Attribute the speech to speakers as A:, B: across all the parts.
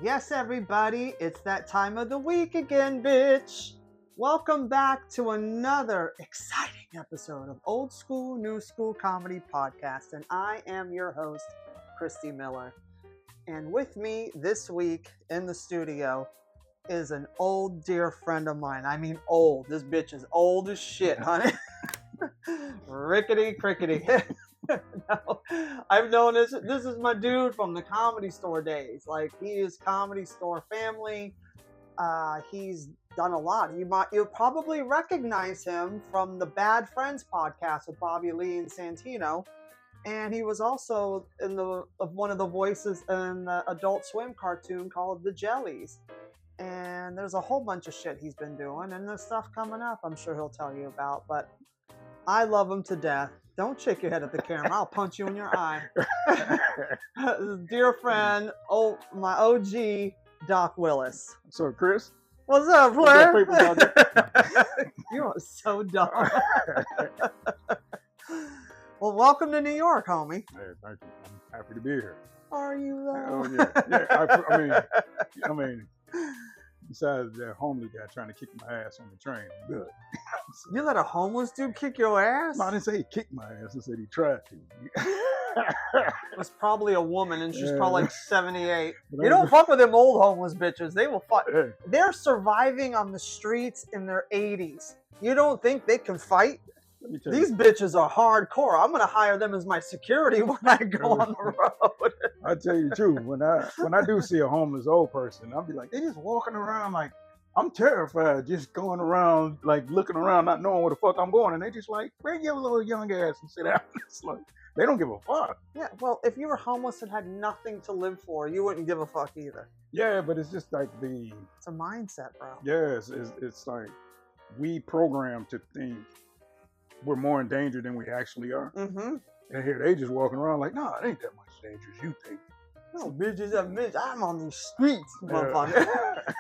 A: Yes, everybody, it's that time of the week again, bitch. Welcome back to another exciting episode of Old School, New School Comedy Podcast. And I am your host, Christy Miller. And with me this week in the studio is an old dear friend of mine. I mean old. This bitch is old as shit, honey. Rickety crickety. No, I've known this is my dude from the Comedy Store days. Like, he is Comedy Store family. He's done a lot. You'll probably recognize him from the Bad Friends podcast with Bobby Lee and Santino. And he was also in one of the voices in the Adult Swim cartoon called The Jellies. And there's a whole bunch of shit he's been doing, and there's stuff coming up I'm sure he'll tell you about. But I love him to death. Don't shake your head at the camera. I'll punch you in your eye. Dear friend, my OG, Doc Willis.
B: So, Chris?
A: What's up, player? You are so dumb. Well, welcome to New York, homie.
B: Hey, thank you. I'm happy to be here.
A: Are you, though?
B: Oh, yeah. I mean, besides that homely guy trying to kick my ass on the train, I'm good.
A: You let a homeless dude kick your ass?
B: No, I didn't say he kicked my ass. I said he tried to.
A: It was probably a woman, and she's probably like 78. You don't fuck with them old homeless bitches. They will fight. Hey. They're surviving on the streets in their 80s. You don't think they can fight? These bitches are hardcore. I'm gonna hire them as my security when I go on the road.
B: I tell you the truth. When I do see a homeless old person, I'll be like, they just walking around like, I'm terrified, just going around, like looking around, not knowing where the fuck I'm going, and they just like, bring your little young ass and sit down. It's like, they don't give a fuck. Yeah,
A: well, if you were homeless and had nothing to live for, you wouldn't give a fuck either.
B: Yeah, but it's just like
A: it's a mindset, bro.
B: Yeah, it's like we programmed to think we're more in danger than we actually are.
A: Mm-hmm.
B: And here they just walking around like, no, it ain't that much danger as you think.
A: No, bitches, I'm on these streets, motherfucker.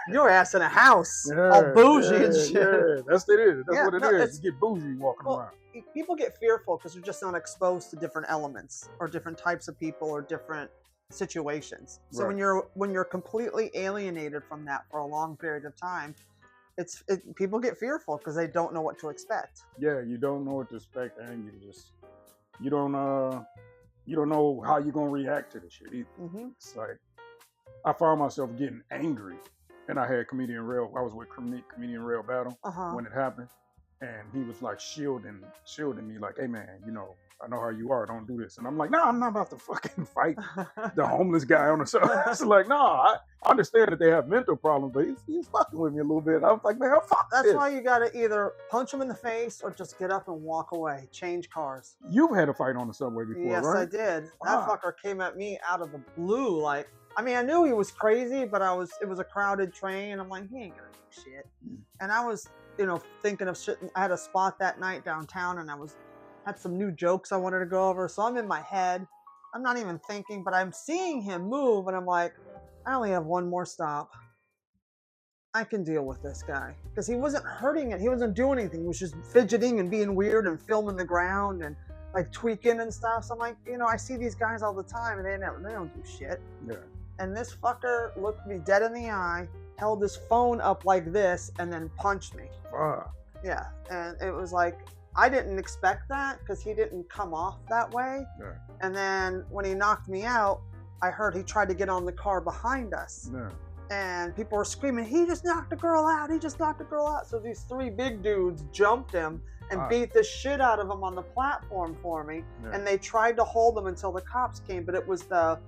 A: Your ass in a house, all bougie and shit.
B: Yeah, that's what it is. You get bougie walking around.
A: People get fearful because they're just not exposed to different elements or different types of people or different situations. So when you're completely alienated from that for a long period of time, people get fearful because they don't know what to expect.
B: Yeah, you don't know what to expect, and you don't know how you're gonna react to the shit either.
A: Mm-hmm.
B: It's like I found myself getting angry, and I had Comedian Rail with Comedian Rail Battle when it happened, and he was like shielding me, like, hey man, I know how you are, don't do this. And I'm like, no, I'm not about to fucking fight the homeless guy on the side. It's like, no, I understand that they have mental problems, but he's fucking with me a little bit. I was like, man, fuck
A: That's
B: this.
A: why you gotta either punch him in the face or just get up and walk away, change cars.
B: You've had a fight on the subway before,
A: yes,
B: right?
A: Yes, I did. That fucker came at me out of the blue. Like, I mean, I knew he was crazy, but it was a crowded train. I'm like, he ain't gonna do shit. And I was, thinking of shit. I had a spot that night downtown, and had some new jokes I wanted to go over. So I'm in my head. I'm not even thinking, but I'm seeing him move, and I'm like, I only have one more stop. I can deal with this guy. Because he wasn't hurting it. He wasn't doing anything. He was just fidgeting and being weird and filming the ground and like tweaking and stuff. So I'm like, I see these guys all the time, and they don't do shit.
B: Yeah.
A: And this fucker looked me dead in the eye, held his phone up like this, and then punched me. Yeah. And it was like, I didn't expect that because he didn't come off that way.
B: Yeah.
A: And then when he knocked me out, I heard he tried to get on the car behind us.
B: Yeah.
A: And people were screaming, he just knocked the girl out. He just knocked the girl out. So these three big dudes jumped him and beat the shit out of him on the platform for me. Yeah. And they tried to hold him until the cops came, but it was the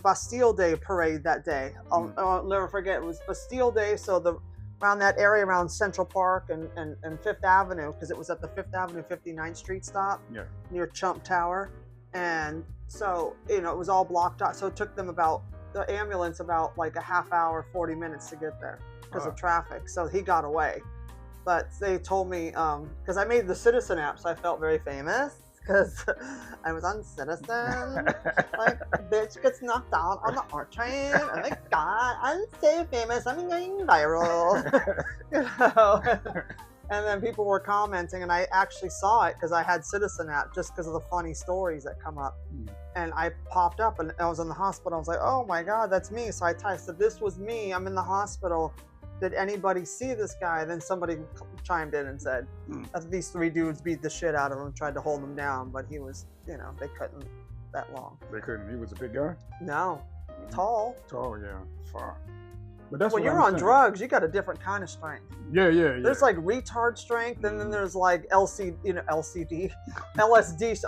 A: Bastille Day parade that day. I'll never forget. It was Bastille Day, so around that area around Central Park and Fifth Avenue, because it was at the Fifth Avenue 59th Street stop near Chump Tower. And so, it was all blocked out. So it took them the ambulance about like a half hour, 40 minutes to get there because of traffic. So he got away. But they told me, because I made the Citizen app, so I felt very famous. Because I was on Citizen, like, bitch gets knocked out on the art train. Oh my god, I'm so famous, I'm going viral. And then people were commenting, and I actually saw it because I had Citizen app just because of the funny stories that come up. And I popped up, and I was in the hospital. I was like, oh my God, that's me. So I texted, this was me. I'm in the hospital. Did anybody see this guy? And then somebody chimed in and said, these 3 dudes beat the shit out of him, tried to hold him down, but he was, they couldn't that long.
B: They couldn't. He was a big guy?
A: No. Tall.
B: Tall, yeah. Far. But that's
A: when you're on drugs, you got a different kind of strength.
B: Yeah.
A: There's like retard strength, and then there's like LSD.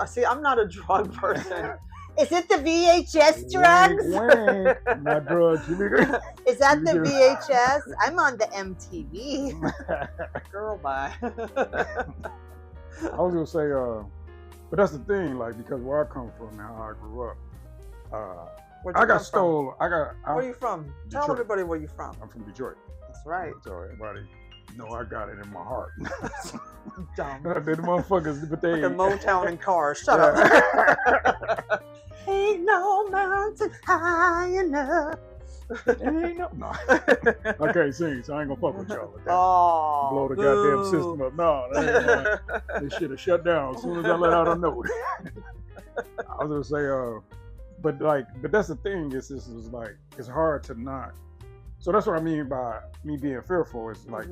A: See, I'm not a drug person. Is it the VHS drugs?
B: Wink. Not drugs.
A: Is that the VHS? I'm on the MTV. Girl, bye.
B: I was gonna say, but that's the thing, like, because where I come from and how I grew up, I got stole. Where are you from?
A: Detroit. Tell everybody where you're from.
B: I'm from Detroit.
A: That's right.
B: So everybody know I got it in my heart.
A: Dumb.
B: The motherfuckers, but they
A: like a Motown and cars. Shut up. Ain't no mountain high enough.
B: Ain't no. I can't sing, so I ain't gonna fuck with y'all.
A: Oh,
B: blow the goddamn system up. No, that ain't mine. This shit have shut down as soon as I let out a note. I was gonna say, but that's the thing. Is this is like it's hard to not. So that's what I mean by me being fearful. Is like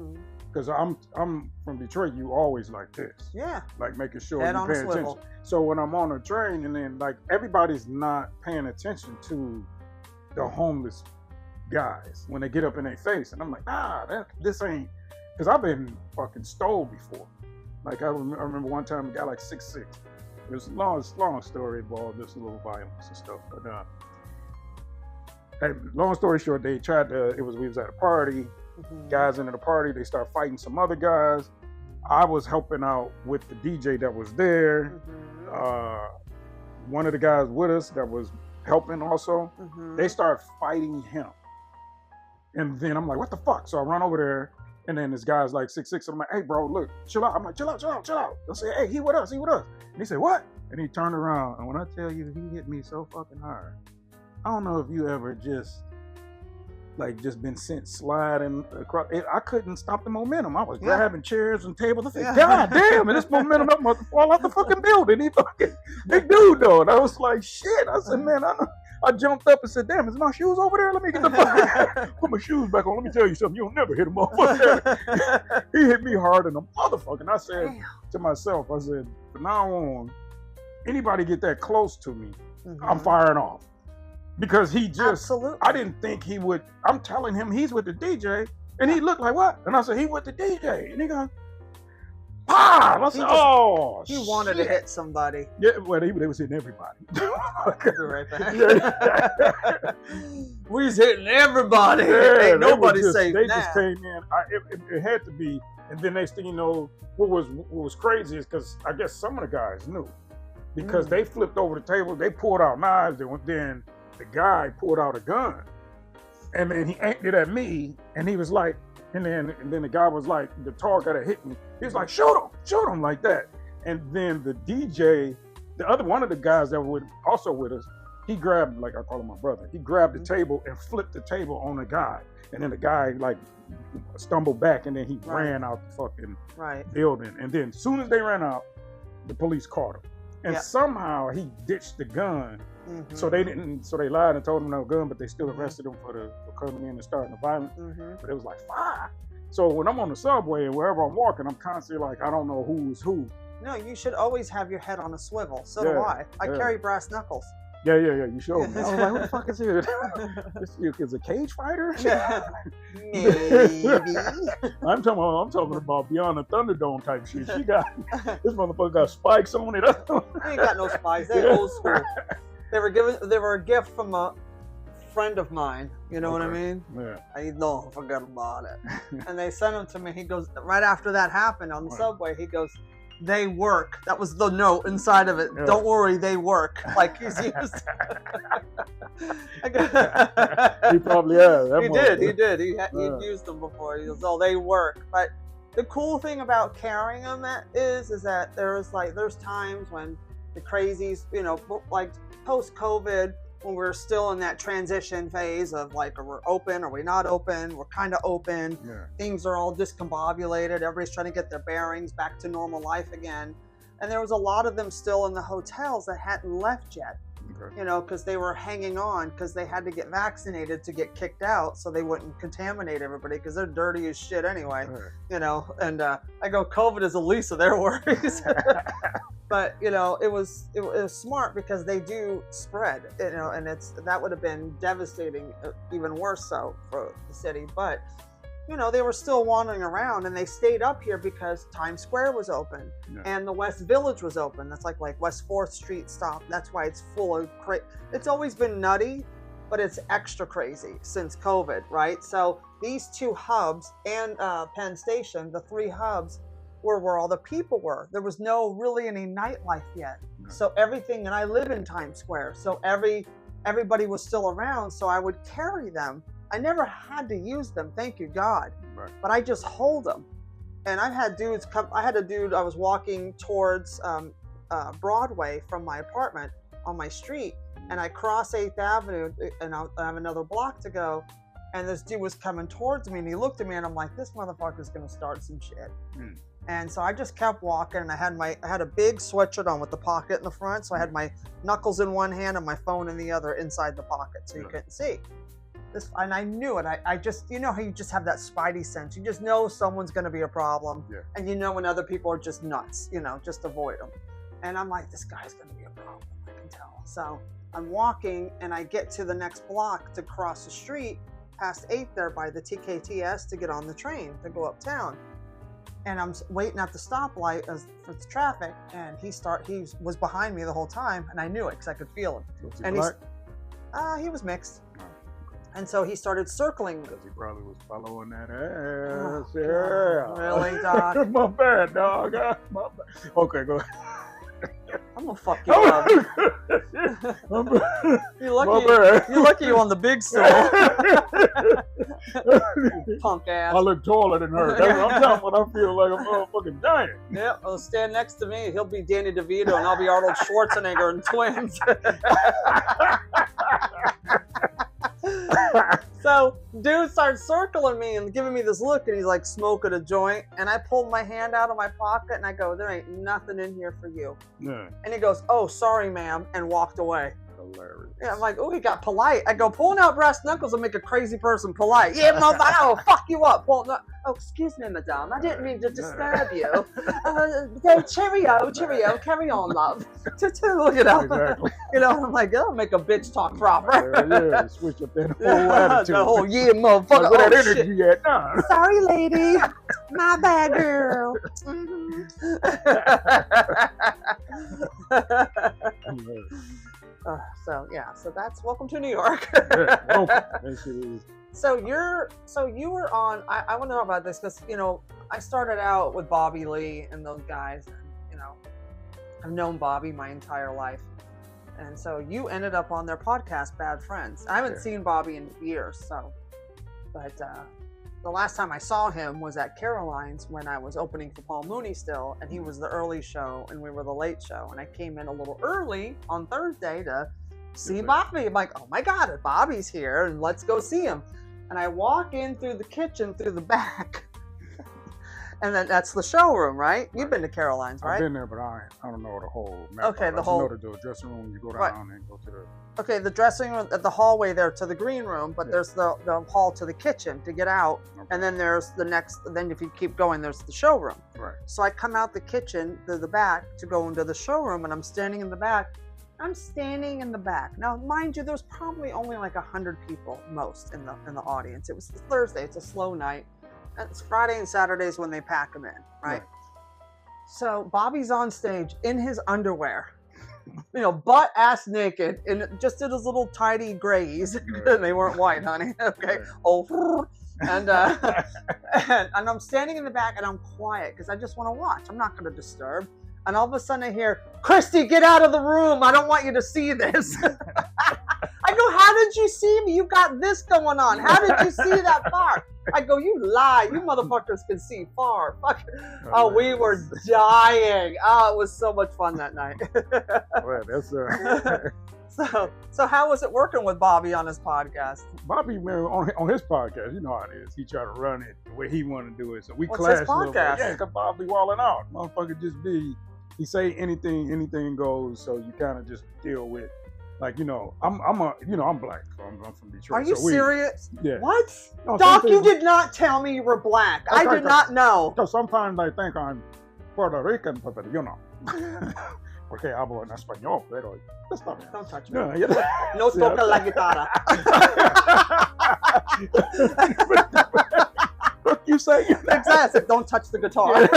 B: because I'm from Detroit. You always like this.
A: Yeah.
B: Like making sure
A: Head
B: you pay attention. So when I'm on a train and then like everybody's not paying attention to the homeless guys when they get up in their face, and I'm like, this ain't. Because I've been fucking stole before. Like I remember one time a guy like 6'6". It was a long story involved this little violence and stuff. But long story short, they tried to. We was at a party. Guys into the party. They start fighting some other guys. I was helping out with the DJ that was there. One of the guys with us that was helping also. They start fighting him. And then I'm like, what the fuck? So I run over there. And then this guy's like 6'6", and I'm like, hey, bro, look, chill out. I'm like, chill out. I say, hey, he with us. And he said, what? And he turned around. And when I tell you, he hit me so fucking hard. I don't know if you ever just been sent sliding across. I couldn't stop the momentum. I was grabbing chairs and tables. I said, God damn, and this momentum, I'm about to fall out the fucking building. He fucking big dude, though. And I was like, shit. I said, man, I jumped up and said, damn, is my shoes over there? Let me get the fuck put my shoes back on. Let me tell you something. You'll never hit him off there. He hit me hard in the motherfucker. And I said to myself, I said, from now on, anybody get that close to me, I'm firing off. Because he just, I didn't think he would, I'm telling him he's with the DJ, and he looked like, what? And I said, he with the DJ. And he goes, I said,
A: he wanted to hit somebody.
B: Yeah, well, they was hitting everybody.
A: Right back. We was hitting everybody. Ain't nobody safe now.
B: They just came in. It had to be. And then next thing you know, what was crazy is because I guess some of the guys knew. Because they flipped over the table, they pulled out knives, and then the guy pulled out a gun. And then he aimed it at me, and he was like, and then the guy was like, the tall guy that hit me, he was like, shoot him like that. And then the DJ, one of the guys that were also with us, he grabbed, like I call him my brother, he grabbed the table and flipped the table on the guy. And then the guy like stumbled back, and then he ran out the fucking building. And then as soon as they ran out, the police caught him. And somehow he ditched the gun. So they lied and told him no gun, but they still arrested him for coming in and starting the violence. But it was like 5. So when I'm on the subway and wherever I'm walking, I'm constantly like, I don't know who is who. No,
A: you should always have your head on a swivel. So do I. I carry brass knuckles.
B: Yeah. You showed me. I was like, who the fuck is it? This is a cage fighter?
A: Maybe.
B: I'm talking about Beyond the Thunderdome type shit. This motherfucker got spikes on it.
A: I ain't got no spikes. They're old school. They were a gift from a friend of mine. You know what I mean?
B: Yeah.
A: I don't forget about it. And they sent them to me. He goes, right after that happened on the subway, he goes, they work. That was the note inside of it. Yeah. Don't worry, they work. Like he's used.
B: He probably has.
A: He did. He'd used them before. He goes, oh, they work. But the cool thing about carrying them is that there's times when the crazies, like post-COVID, when we were still in that transition phase of like, are we open? Are we not open? We're kind of open.
B: Yeah.
A: Things are all discombobulated. Everybody's trying to get their bearings back to normal life again. And there was a lot of them still in the hotels that hadn't left yet.
B: Okay.
A: You know, because they were hanging on because they had to get vaccinated to get kicked out so they wouldn't contaminate everybody because they're dirty as shit anyway.
B: Right.
A: You know, and I go, COVID is the least of their worries. But, you know, it was smart because they do spread, you know, and that would have been devastating, even worse so for the city. But, you know, they were still wandering around and they stayed up here because Times Square was open and the West Village was open. That's like West 4th Street stop. That's why it's full of it's always been nutty, but it's extra crazy since COVID, right? So these two hubs and Penn Station, the three hubs, were where all the people were. There was no really any nightlife yet. No. So everything, and I live in Times Square, so everybody was still around, so I would carry them. I never had to use them, thank you God. Right. But I just hold them. And I've had dudes come. I was walking towards Broadway from my apartment on my street, and I cross 8th Avenue, and I have another block to go, and this dude was coming towards me, and he looked at me, and I'm like, this motherfucker's gonna start some shit. And so I just kept walking, and I had a big sweatshirt on with the pocket in the front, so I had my knuckles in one hand and my phone in the other inside the pocket, so you couldn't see. And I knew it. I just, you know how you just have that spidey sense. You just know someone's going to be a problem, and you know when other people are just nuts, you know, just avoid them. And I'm like, this guy's going to be a problem, I can tell. So I'm walking, and I get to the next block to cross the street past 8th there by the TKTS to get on the train to go uptown. And I'm waiting at the stoplight for the traffic, and he was behind me the whole time, and I knew it because I could feel him. And he was mixed. And so he started circling.
B: Because he probably was following that ass.
A: Really, Doc?
B: My bad, dog. My bad. Okay, go ahead.
A: I'm gonna fuck you up. You're lucky you're on the big stool. Punk ass.
B: I look taller than her. That's what I'm talking about. I feel like a motherfucking giant.
A: Yeah, well, stand next to me. He'll be Danny DeVito and I'll be Arnold Schwarzenegger and twins. So dude starts circling me and giving me this look, and he's like smoking a joint, and I pulled my hand out of my pocket and I go, there ain't nothing in here for you. Yeah. And he goes, oh, sorry ma'am, and walked away.
B: Hilarious.
A: Yeah, I'm like, oh, he got polite. I go, pulling out brass knuckles will make a crazy person polite. Yeah, motherfucker, I'll fuck you up. Oh, excuse me, madame. I didn't mean to disturb you. Cheerio, carry on, love. You know, exactly. You know, I'm like, that'll make a bitch talk proper.
B: Yeah, switch up that whole attitude.
A: The whole, yeah, motherfucker.
B: Where that energy yet? Nah.
A: Sorry, lady. My bad, girl. So that's welcome to New York. So you were on. I want to know about this because I started out with Bobby Lee and those guys. And, I've known Bobby my entire life, and so you ended up on their podcast, Bad Friends. I haven't seen Bobby in years, but the last time I saw him was at Caroline's when I was opening for Paul Mooney still, and he was the early show and we were the late show, and I came in a little early on Thursday to see Bobby. I'm like, oh my God, Bobby's here, and let's go see him. And I walk in through the kitchen through the back, and then that's the showroom, right? You've been to Caroline's, right?
B: I've been there, but I don't know the whole map.
A: Okay, the whole.
B: I know the dressing room. You go down and go to the.
A: Okay, the dressing room, the hallway there to the green room, but there's the hall to the kitchen to get out, and then there's then if you keep going, there's the showroom.
B: Right.
A: So I come out the kitchen to the back to go into the showroom, and I'm standing in the back. Now, mind you, there's probably only like 100 people most in the audience. It was Thursday. It's a slow night. It's Friday and Saturdays when they pack them in, right? So Bobby's on stage in his underwear, butt ass naked, and just did his little tidy grays. They weren't white, honey. Okay. Oh, and I'm standing in the back, and I'm quiet because I just want to watch. I'm not going to disturb. And all of a sudden I hear, Christy, get out of the room. I don't want you to see this. I go, how did you see me? You got this going on. How did you see that far? I go, you lie. You motherfuckers can see far. Fuck. Oh, we were dying. Oh, it was so much fun that night.
B: Well, that's
A: So how was it working with Bobby on his podcast?
B: Bobby, man, on his podcast, you know how it is. He try to run it the way he want to do it. So we
A: What's
B: clash
A: his
B: a little bit.
A: podcast?
B: Yeah, because Bobby walling out. Motherfucker just he say anything goes. So you kind of just deal with, like, I'm black. So I'm from Detroit.
A: Are you serious?
B: Yeah.
A: What?
B: No,
A: Doc, you did not tell me you were black. I did not know.
B: So sometimes I think I'm Puerto Rican, but porque hablo en español, pero
A: don't touch me.
B: No,
A: no toca la guitarra.
B: What you say?
A: Exactly. I said, don't touch the guitar.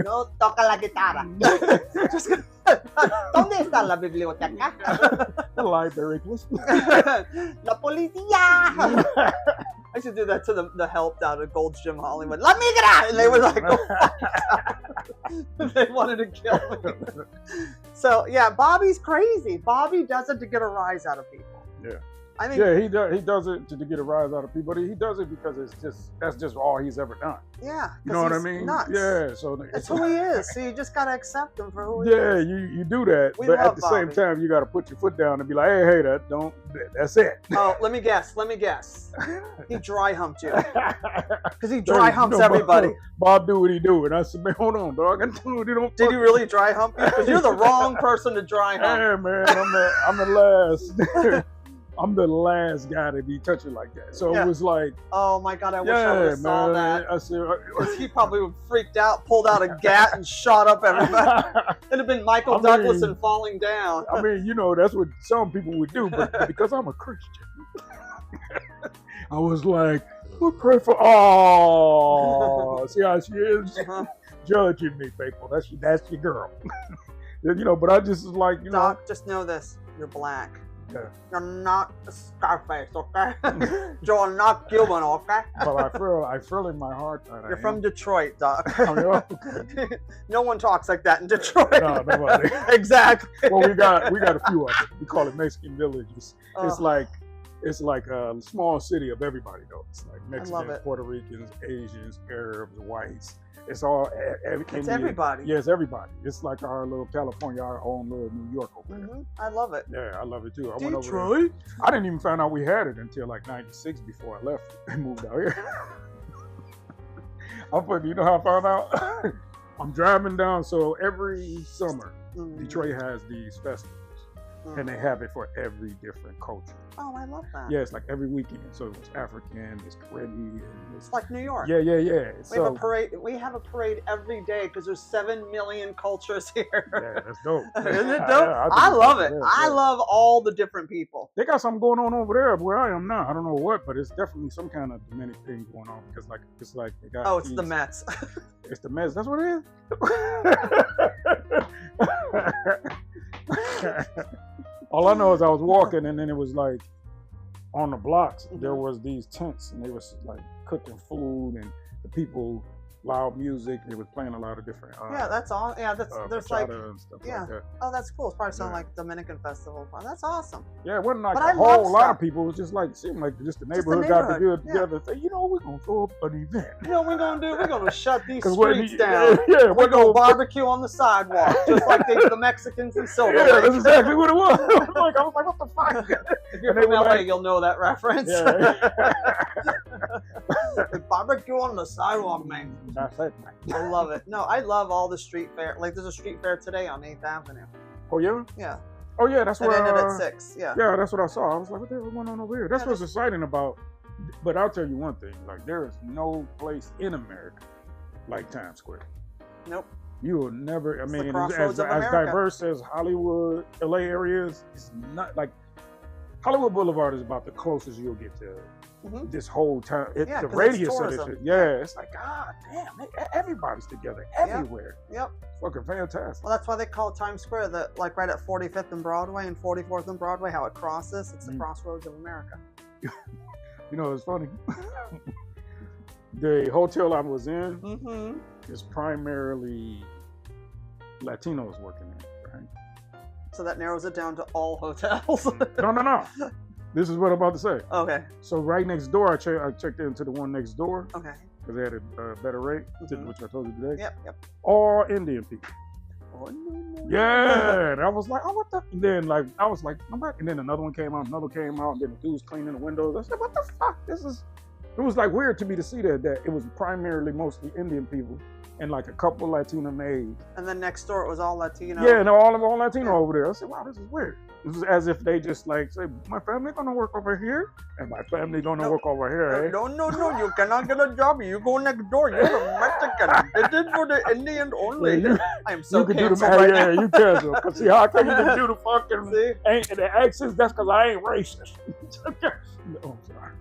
A: No toca la guitarra. Just ¿Dónde está la biblioteca?
B: The library.
A: La policía. I should do that to the help down at Gold's Gym Hollywood. Let me get out! And they were like, they wanted to kill me. So, yeah, Bobby's crazy. Bobby does it to get a rise out of people.
B: Yeah.
A: I mean,
B: yeah, he does it to get a rise out of people, but he does it because that's just all he's ever done.
A: Yeah,
B: you know what I mean?
A: Nuts.
B: Yeah, so
A: that's who he is. So you just gotta accept him for who he
B: Yeah,
A: is.
B: you do that, but at the same time, you gotta put your foot down and be like, hey, that's it.
A: Oh, let me guess. He dry humped you because he dry humps everybody.
B: Bob do what he do, and I said, man, hold on, dog.
A: Did he really dry hump you? Because you're the wrong person to dry hump.
B: Yeah, man, I'm the last. I'm the last guy to be touching like that. So it was like,
A: oh my God, I wish I would have saw that.
B: I said,
A: he probably would have freaked out, pulled out a gat and shot up everybody. It'd have been Michael Douglas and falling down.
B: I mean, that's what some people would do, but because I'm a Christian, I was like, we'll pray for, see how she is? Judging me, faithful. That's your girl. But I just was like,
A: Doc, just know this, you're black.
B: Yeah.
A: You're not Scarface, okay? You're not Cuban, okay?
B: But I feel in my heart that
A: you're from Detroit, Doc.
B: Okay.
A: No one talks like that in Detroit.
B: No, nobody.
A: Exactly.
B: Well, we got a few of them. We call it Mexican villages. It's like a small city of everybody, though. It's like Mexicans, Puerto Ricans, Asians, Arabs, whites. It's all.
A: It's everybody.
B: Yeah, it's everybody. It's like our little California, our own little New York over there.
A: I love it.
B: Yeah, I love it too. I
A: Detroit?
B: went over there. I didn't even find out we had it until like '96 before I left and moved out here. You know how I found out? I'm driving down. So every summer, Detroit has these festivals. And they have it for every different culture.
A: Oh, I love that.
B: Yeah, it's like every weekend. So it's African, it's Caribbean.
A: It's like New York.
B: Yeah.
A: We have a parade. We have a parade every day because there's 7 million cultures here.
B: Yeah, that's dope.
A: Isn't it dope? I love it. I love all the different people.
B: They got something going on over there where I am now. I don't know what, but it's definitely some kind of Dominican thing going on because it's like they got.
A: Oh, it's the Mets.
B: It's the Mets. That's what it is. All I know is I was walking and then it was like on the blocks there was these tents and they was like cooking food and the people loud music. They was playing a lot of different.
A: That's all. Yeah, there's like
B: and stuff
A: like that. Oh, that's cool. It's probably something like Dominican festival. That's awesome.
B: Yeah, it wasn't like a whole lot of people. It was just like it seemed like just the neighborhood got together and say, we're gonna throw up an event.
A: We're gonna shut these streets down.
B: Yeah,
A: we're gonna barbecue on the sidewalk, just like the Mexicans in Silver Lake.
B: Yeah, that's exactly what it was. I was like, what the fuck?
A: If you're from LA, you'll know that reference.
B: Yeah.
A: Barbecue on the sidewalk, man.
B: That's it, man.
A: I love it. No, I love all the street fair. Like there's a street fair today on 8th Avenue.
B: Oh yeah?
A: Yeah.
B: Oh yeah, that's what
A: it ended at 6. Yeah.
B: Yeah, that's what I saw. I was like, what the hell is going on over here? That's what's exciting about. But I'll tell you one thing: like there is no place in America like Times Square.
A: Nope.
B: You will never. I mean, as
A: America.
B: diverse as Hollywood, LA area is, it's not like Hollywood Boulevard is about the closest you'll get to this whole time. The radius of this. It's like, God damn, everybody's together everywhere.
A: Yep.
B: Fucking fantastic.
A: Well, that's why they call it Times Square. Like right at 45th and Broadway and 44th and Broadway, how it crosses. It's the crossroads of America.
B: It's funny. The hotel I was in is primarily Latinos working in, right?
A: So that narrows it down to all hotels.
B: No. This is what I'm about to say.
A: Okay.
B: So right next door, I checked into the one next door.
A: Okay.
B: Because they had a better rate, which I told you today.
A: Yep.
B: All Indian people.
A: Oh, no.
B: Yeah, and I was like, oh, what the? And then like I was like, I'm back. And then another one came out, and then the dude was cleaning the windows. I said, what the fuck? It was like weird to me to see that it was primarily mostly Indian people and like a couple Latino maids.
A: And then next door it was all Latino.
B: Yeah, no, all Latino over there. I said, wow, this is weird. It was as if they just like say, my family gonna work over here, and my family gonna work over here.
A: No, you cannot get a job. You go next door. You're a Mexican. This is for the Indian only.
B: Yeah,
A: I am so canceled
B: right
A: now.
B: Yeah, you canceled. Cause see how I can't even do the fucking the accents. That's cause I ain't racist. No, I'm sorry.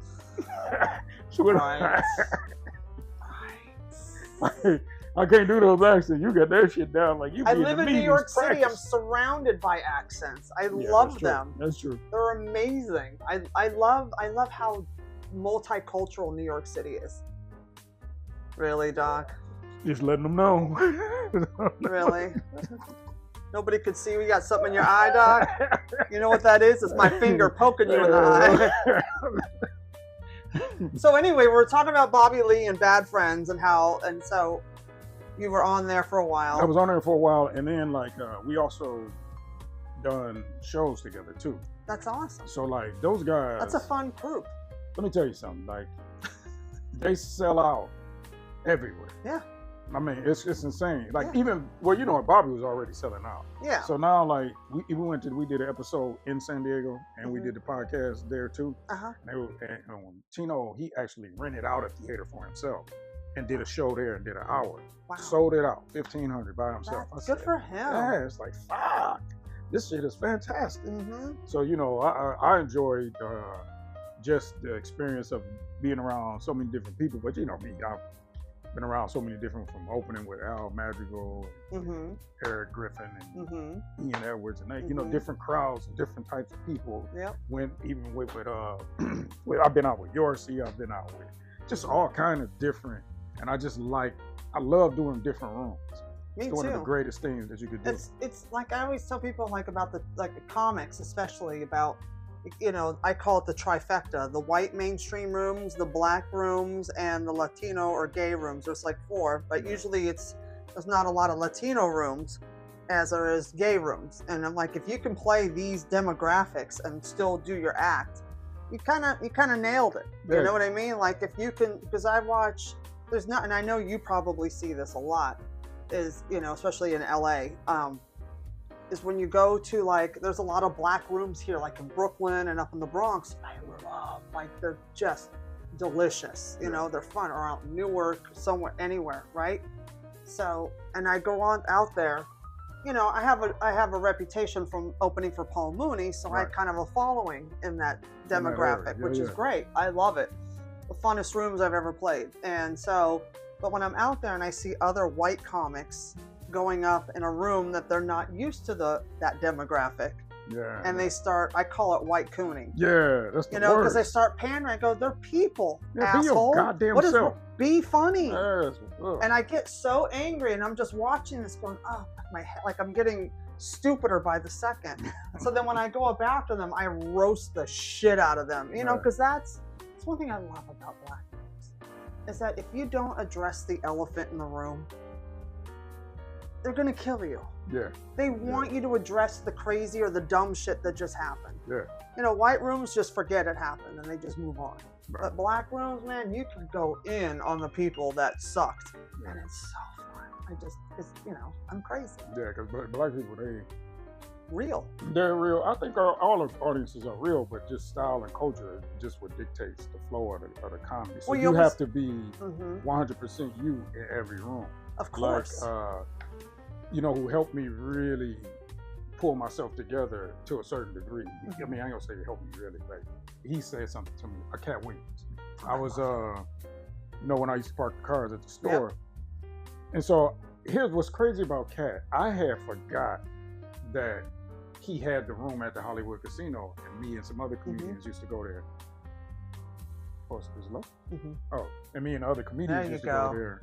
B: Right. I can't do those accents. You got that shit down like you.
A: I live in New York City. I'm surrounded by accents. I love them.
B: That's true.
A: They're amazing. I love how multicultural New York City is. Really, Doc?
B: Just letting them know.
A: Really? Nobody could see we got something in your eye, Doc? You know what that is? It's my finger poking you in the eye. So anyway, we're talking about Bobby Lee and Bad Friends and so you were on there for a while.
B: I was on there for a while, and then like we also done shows together too.
A: That's awesome.
B: So like those guys.
A: That's a fun group.
B: Let me tell you something. Like they sell out everywhere.
A: Yeah.
B: I mean, it's insane. Like even Bobby was already selling out.
A: Yeah.
B: So now like we did an episode in San Diego, and we did the podcast there too. And Tito, he actually rented out a theater for himself and did a show there and did an hour.
A: Wow.
B: Sold it out, 1,500 by himself.
A: That's good for him.
B: Yeah, it's like fuck. This shit is fantastic. So I enjoyed just the experience of being around so many different people. But you know me, I've been around so many different, from opening with Al Madrigal, and Eric Griffin, and Ian Edwards, and they, different crowds and different types of people.
A: Yep.
B: Went even with I've been out with Yorsi, I've been out with just all kind of different, and I love doing different rooms.
A: Me
B: it's
A: too.
B: One of the greatest things that you could do.
A: It's like I always tell people about the comics, especially about, I call it the trifecta: the white mainstream rooms, the black rooms, and the Latino or gay rooms. There's like 4, but usually there's not a lot of Latino rooms as there is gay rooms. And I'm like, if you can play these demographics and still do your act, you kind of nailed it. You know what I mean? Like if you can, because I watch, and I know you probably see this a lot, is, especially in LA, is when you go to there's a lot of black rooms here, like in Brooklyn and up in the Bronx. I love, they're just delicious. They're fun, or out in Newark, somewhere, anywhere, right? So, and I go on out there, I have a reputation from opening for Paul Mooney, so I kind of a following in that demographic, which is great. I love it. The funnest rooms I've ever played. And so, but when I'm out there and I see other white comics going up in a room that they're not used to that demographic, and they start, I call it white cooning.
B: Yeah, that's the
A: word. Because they start pandering. I go, they're people, asshole.
B: Be your goddamn self.
A: Be funny.
B: Yes.
A: And I get so angry, and I'm just watching this going, oh, my head, like I'm getting stupider by the second. So then when I go up after them, I roast the shit out of them, because that's one thing I love about black rooms, is that if you don't address the elephant in the room, they're going to kill you.
B: Yeah.
A: They want you to address the crazy or the dumb shit that just happened.
B: Yeah.
A: White rooms just forget it happened and they just move on. Right. But black rooms, man, you can go in on the people that sucked. Yeah. And it's so fun. I'm crazy.
B: Yeah, because black people,
A: they're
B: real. I think all of audiences are real, but just style and culture just what dictates the flow of the comedy. So you have to be 100% you in every room.
A: Of course.
B: Who helped me really pull myself together to a certain degree. I mean, I ain't gonna say he helped me really, but he said something to me. Katt Williams. I was, when I used to park the cars at the store. Yep. And so here's what's crazy about Katt. I had forgot that he had the room at the Hollywood Casino, and me and some other comedians used to go there. Oh, it's low? Oh, and me and other comedians used to go there.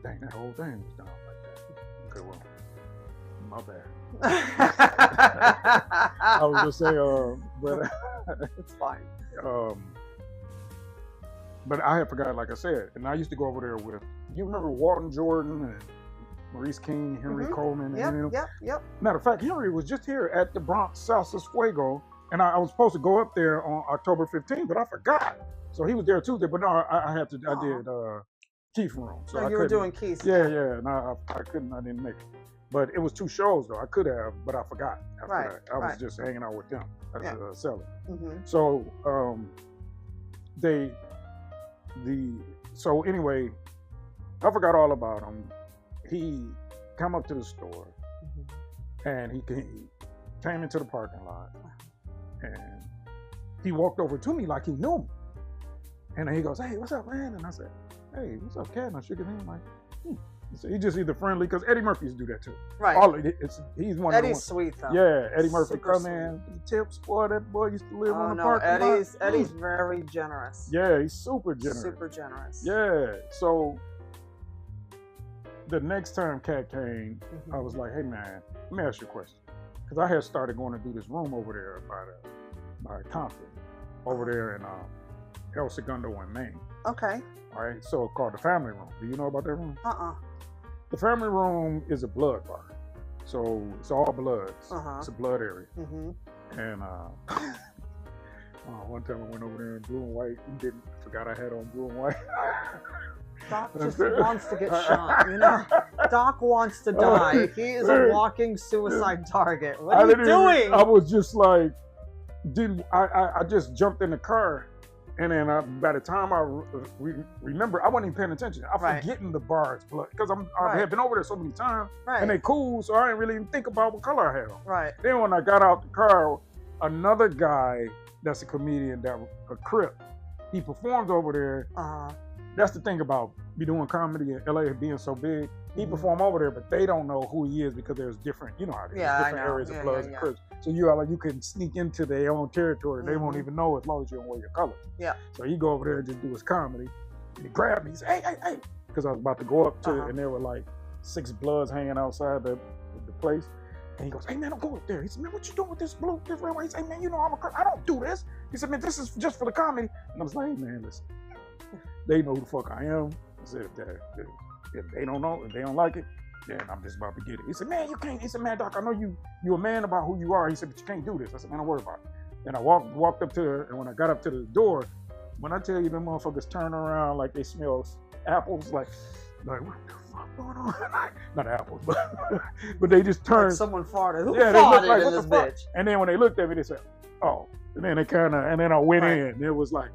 B: Dang, that whole thing was down like that. Okay, well, my bad. I was just saying, but
A: it's fine.
B: But I had forgot, like I said, and I used to go over there with, you remember Walton Jordan Maurice King, Henry Coleman.
A: Yep.
B: Matter of fact, Henry was just here at the Bronx Salsa Fuego, and I was supposed to go up there on October 15th, but I forgot. So he was there Tuesday, but no, I had to. I did Keith room. So
A: you were doing Keith.
B: Yeah, and I couldn't. I didn't make it. But it was 2 shows though. I could have, but I forgot. After that. I was just hanging out with them as a seller. So so anyway, I forgot all about him. He come up to the store, and he came into the parking lot, and he walked over to me like he knew me. And then he goes, "Hey, what's up, man?" And I said, "Hey, what's up, Katt?" And I shook his hand like, So he's just either friendly, because Eddie Murphy's do that too.
A: Right.
B: He's one.
A: Eddie's sweet though.
B: Yeah, Eddie Murphy
A: Super
B: come
A: sweet.
B: in, tips. Boy, that boy used to live on the parking
A: lot.
B: lot.
A: Eddie's very generous.
B: Yeah, he's super generous.
A: Super generous.
B: Yeah. So the next time Katt came, I was like, "Hey man, let me ask you a question," because I had started going to do this room over there by Compton, over there in El Segundo in Maine.
A: Okay.
B: All right, so called the Family Room. Do you know about that room? The Family Room is a blood bar, so it's all bloods. It's a blood area. And one time I went over there in blue and white and forgot I had on blue and white.
A: Doc just wants to get shot, you know? Doc wants to die. He is a walking suicide target. What are you doing?
B: I was just like, I just jumped in the car. And then by the time I remember, I wasn't even paying attention. I'm forgetting the bars blood, because I had been over there so many times, and they cool, so I didn't really even think about what color I had on.
A: Right.
B: Then when I got out the car, another guy that's a comedian, a Crip, he performed over there. That's the thing about me doing comedy in LA being so big. He performed over there, but they don't know who he is because there's different, you know how it is, different areas of Bloods and Crips. So you can sneak into their own territory. They won't even know as long as you don't wear your color. Yeah. So he go over there and just do his comedy. And he grabbed me. He said, hey, because I was about to go up to it, and there were like 6 Bloods hanging outside the place. And he goes, "Hey man, don't go up there." He said, "Man, what you doing with this blue, this red?" He said, "Hey man, you know I'm a Crip. I don't do this." He said, "Man, this is just for the comedy." And I was like, "Hey man, listen, they know who the fuck I am." I said, if they don't know, if they don't like it, then I'm just about to get it. He said, "Man, you can't." He said, "Man, Doc, I know you're a man about who you are." He said, "But you can't do this." I said, "Man, don't worry about it." And I walked up to her, and when I got up to the door, when I tell you them motherfuckers turn around like they smell apples, like what the fuck going on? Not apples, but they just turned.
A: Like someone farted. Who
B: farted
A: they looked like,
B: in this bitch? And then when they looked at me, they said, "Oh." And then and then I went in, and it was like,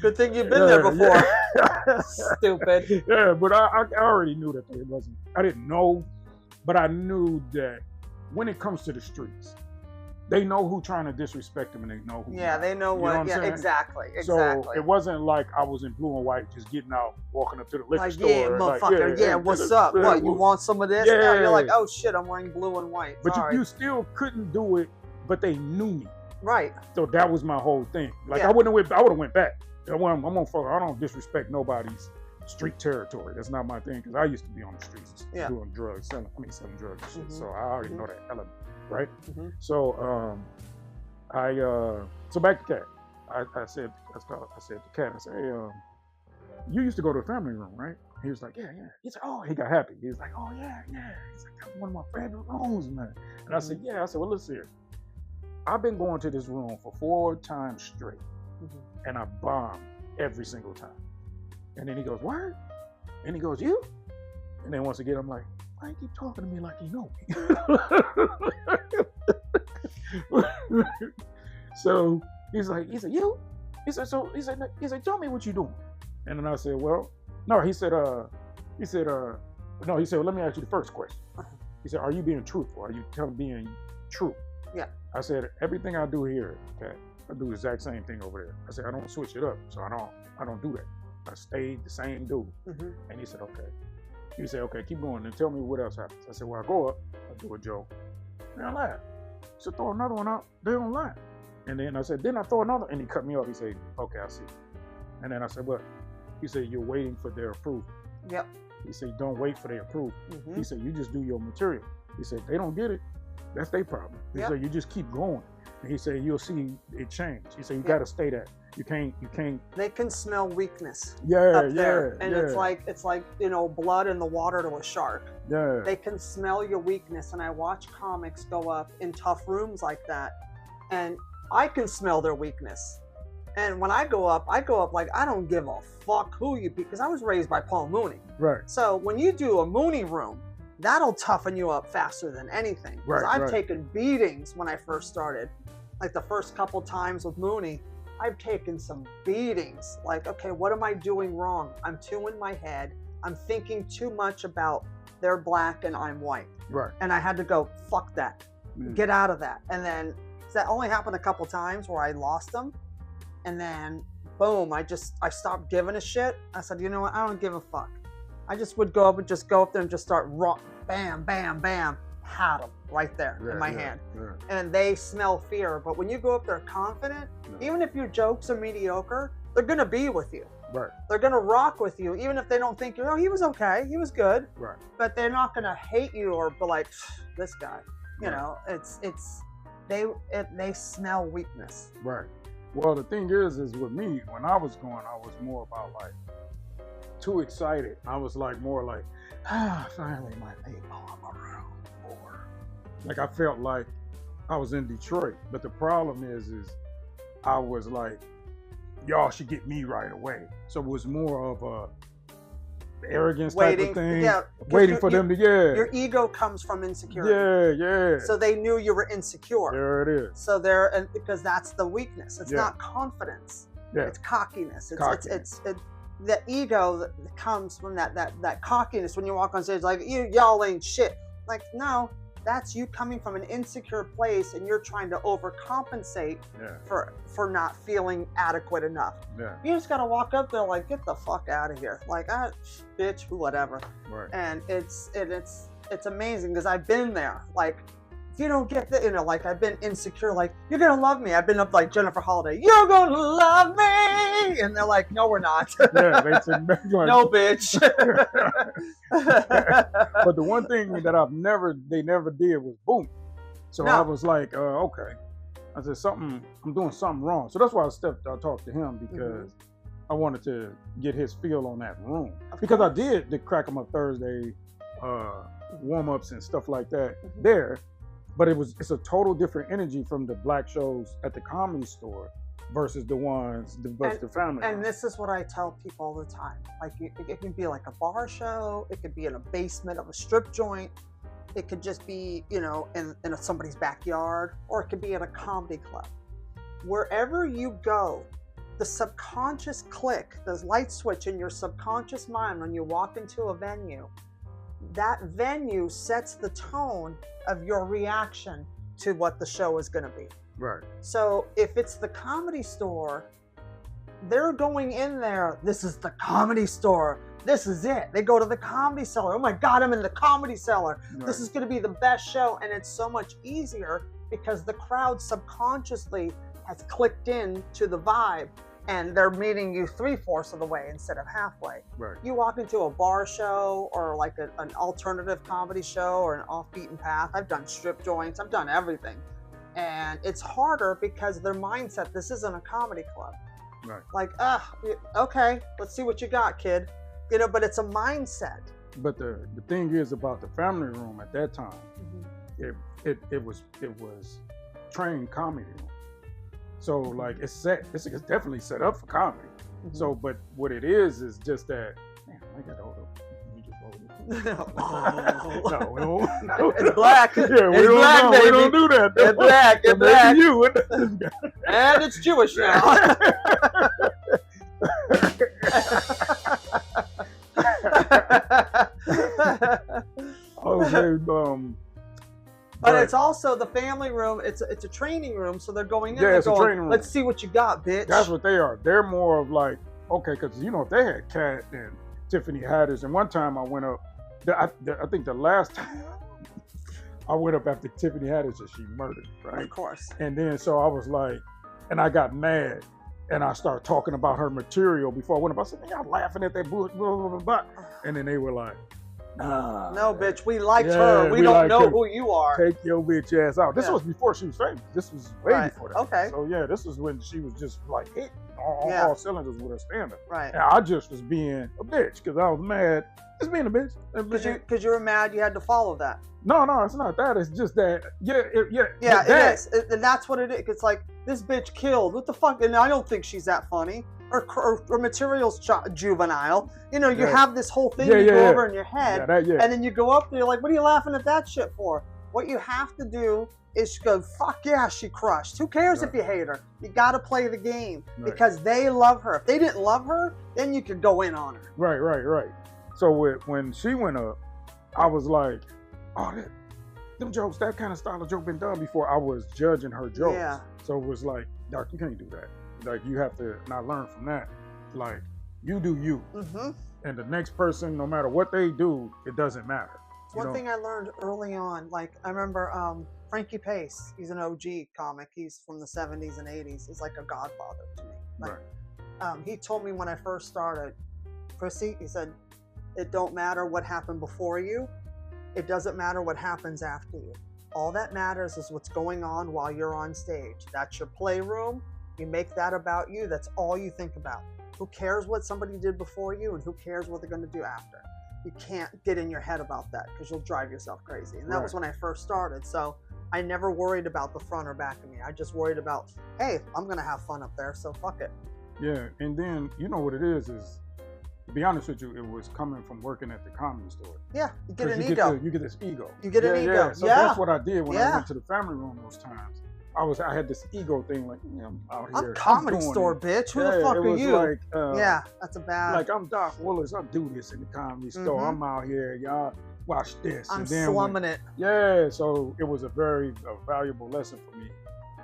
A: good thing you've been there before. Stupid.
B: Yeah, but I already knew that it wasn't. I didn't know, but I knew that when it comes to the streets, they know who trying to disrespect them, and they know who.
A: Yeah, they know what. Yeah, exactly.
B: So it wasn't like I was in blue and white, just getting out, walking up to the liquor store.
A: Yeah, motherfucker. Yeah, what's up? What, you want some of this? Yeah. You're like, oh shit, I'm wearing blue and white.
B: But you still couldn't do it, but they knew me.
A: Right.
B: So that was my whole thing. Like I would have went back. I don't disrespect nobody's street territory. That's not my thing, because I used to be on the streets doing drugs, selling drugs and shit. So I already know that element, right? So so back to Katt. I said to Katt, I said, "Hey, you used to go to the family room, right?" He was like, "Yeah." He said, "Oh," he got happy. He was like, "Oh yeah." He's like, "That's one of my favorite rooms, man." And I said, "Yeah." I said, "Well, listen here. I've been going to this room for 4 times straight, and I bombed every single time." And then he goes, "What?" And he goes, "You?" And then once again, I'm like, "Why you keep talking to me like you know me?" So he said, "You?" He said, "Tell me what you doing." And then I said, "Well, no." He said, "No." He said, "Well, let me ask you the first question." He said, "Are you being truthful? Are you being true?" Yeah. I said, "Everything I do here, okay, I do the exact same thing over there." I said, "I don't switch it up, so I don't do that. I stayed the same dude." And he said, "Okay." He said, "Okay, keep going and tell me what else happens." I said, "Well, I go up, I do a joke, they don't laugh. So throw another one out, they don't laugh." And then I said, "Then I throw another," and he cut me off. He said, "Okay, I see." And then I said, "What?" He said, "You're waiting for their approval." Yep. He said, "Don't wait for their approval." He said, "You just do your material." He said, "They don't get it, that's their problem." He said, "You just keep going." And he said, "You'll see it change." He said, "You got to stay that." You can't.
A: They can smell weakness.
B: Yeah,
A: up there. And it's like blood in the water to a shark.
B: Yeah.
A: They can smell your weakness, and I watch comics go up in tough rooms like that, and I can smell their weakness. And when I go up like I don't give a fuck who you be, because I was raised by Paul Mooney.
B: Right.
A: So when you do a Mooney room, that'll toughen you up faster than anything. Because I've taken beatings when I first started. Like the first couple times with Mooney, I've taken some beatings. Like, okay, what am I doing wrong? I'm too in my head. I'm thinking too much about they're black and I'm white.
B: Right.
A: And I had to go, fuck that. Get out of that. And then that only happened a couple times where I lost them. And then, boom, I stopped giving a shit. I said, you know what? I don't give a fuck. I just would go up there and just start bam, bam, bam. Had them right there in my hand. Yeah. And they smell fear. But when you go up there confident, even if your jokes are mediocre, they're going to be with you.
B: Right.
A: They're going to rock with you, even if they don't think, he was okay. He was good.
B: Right.
A: But they're not going to hate you or be like, this guy. You know, they smell weakness.
B: Right. Well, the thing is with me, when I was going, I was more about like too excited. I was like more like, finally my people, I'm around more. Like I felt like I was in Detroit, but the problem is I was like, y'all should get me right away. So it was more of a arrogance type of thing. Waiting for them to your
A: ego comes from insecurity.
B: Yeah.
A: So they knew you were insecure.
B: There it is.
A: So because that's the weakness. It's not confidence. Yeah. It's cockiness. It's the ego that comes from that cockiness when you walk on stage, like y'all ain't shit. Like, no, that's you coming from an insecure place and you're trying to overcompensate for not feeling adequate enough.
B: Yeah.
A: You just gotta walk up there like, get the fuck out of here. Like, bitch, whatever.
B: Right.
A: And it's amazing because I've been there. Like, if you don't get like I've been insecure, like, you're gonna love me. I've been up like Jennifer Holiday, you're gonna love me. And they're like, no, we're not.
B: Yeah, they said,
A: no, bitch.
B: But the one thing that they never did was boom. So I was like, okay. I said, I'm doing something wrong. So that's why I talked to him, because I wanted to get his feel on that room. Because I did the Crack 'em Up Thursday warm-ups and stuff like that there. But it's a total different energy from the black shows at the Comedy Store versus the family.
A: And this is what I tell people all the time. Like, it can be like a bar show. It could be in a basement of a strip joint. It could just be, in somebody's backyard, or it could be at a comedy club. Wherever you go, the subconscious click, the light switch in your subconscious mind when you walk into a venue, that venue sets the tone of your reaction to what the show is going to be.
B: Right.
A: So if it's the Comedy Store, they're going in there, this is the Comedy Store. This is it. They go to the Comedy Cellar. Oh my God, I'm in the Comedy Cellar. Right. This is going to be the best show. And it's so much easier because the crowd subconsciously has clicked in to the vibe, and they're meeting you 3/4 of the way instead of halfway.
B: Right.
A: You walk into a bar show or like an alternative comedy show or an off-beaten path. I've done strip joints. I've done everything. And it's harder because their mindset, this isn't a comedy club.
B: Right.
A: Like, okay, let's see what you got, kid. But it's a mindset.
B: But the thing is about the family room at that time, it was trained comedy room. So like it's definitely set up for comedy. So, but what it is just that, man, I got to hold up. You just hold it. No, we don't.
A: It's black.
B: Yeah, it's black, baby. We don't do that.
A: It's black. It's black.
B: You.
A: And it's Jewish now.
B: Okay,
A: but it's also the family room. It's a training room, so they're going in.
B: Yeah, it's
A: going,
B: a training room.
A: Let's see what you got, bitch.
B: That's what they are. They're more of like, okay, because if they had Katt and Tiffany Haddish, and one time I went up, I think the last time I went up after Tiffany Haddish and she murdered, right?
A: Of course.
B: And then so I was like, and I got mad, and I started talking about her material before I went up. I said, y'all laughing at that bullshit, blah, blah, blah, blah. And then they were like, nah.
A: No, bitch, we liked her. We don't know who you are.
B: Take your bitch ass out. This was before she was famous. This was way before that.
A: Okay.
B: So yeah, this was when she was just like hit. all cylinders with her stand-up.
A: Right.
B: And I just was being a bitch because I was mad. Just being a bitch.
A: Because you were mad you had to follow that.
B: No, it's not that. It's just that,
A: it is. And that's what it is. It's like, this bitch killed. What the fuck? And I don't think she's that funny. Or material's juvenile. You know, you have this whole thing you go over in your head. And then you go up there, you're like, what are you laughing at that shit for? What you have to do is go, fuck yeah, she crushed. Who cares if you hate her? You got to play the game because they love her. If they didn't love her, then you could go in on her.
B: Right. So when she went up, I was like, oh, them jokes, that kind of style of joke been done before. I was judging her jokes. Yeah. So it was like, Doc, you can't do that. Like, you have to not learn from that. Like, you do you. Mm-hmm. And the next person, no matter what they do, it doesn't matter.
A: One thing I learned early on, like, I remember Frankie Pace, he's an OG comic. He's from the 70s and 80s. He's like a godfather to me. Like, he told me when I first started, Christy, he said, it don't matter what happened before you. It doesn't matter what happens after you. All that matters is what's going on while you're on stage. That's your playroom. You make that about you. That's all you think about. Who cares what somebody did before you, and who cares what they're going to do after? You can't get in your head about that because you'll drive yourself crazy. And that was when I first started. So I never worried about the front or back of me. I just worried about, hey, I'm going to have fun up there, so fuck it.
B: Yeah, and then you know what it is, to be honest with you, it was coming from working at the comedy store.
A: Yeah, you get an ego.
B: You get this ego.
A: You get an ego.
B: Yeah. So that's what I did when I went to the family room those times. I had this ego thing, like, I'm out here.
A: I'm comedy store, bitch. Who the fuck are you?
B: Like,
A: that's a bad.
B: Like, I'm Doc Willis. I do this in the comedy store. I'm out here, y'all. Watch this.
A: I'm slumming it.
B: Yeah, so it was a very valuable lesson for me.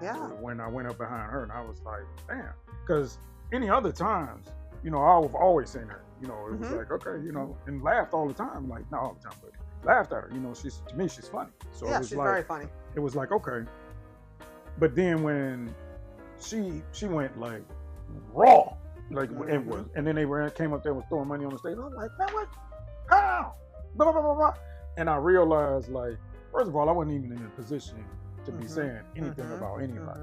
A: Yeah.
B: When I went up behind her, and I was like, damn. Because any other times, you know, I've always seen her. You know, it was like, okay, you know, and laughed all the time. Like, not all the time, but laughed at her. You know, to me, she's funny. So
A: yeah,
B: it was
A: she's
B: like,
A: very funny.
B: It was like, okay. But then when she went like raw, like it was, and then they came up there and was throwing money on the stage. I was like, man, what? How? Blah, blah, blah, blah. And I realized, like, first of all, I wasn't even in a position to be saying anything about anybody.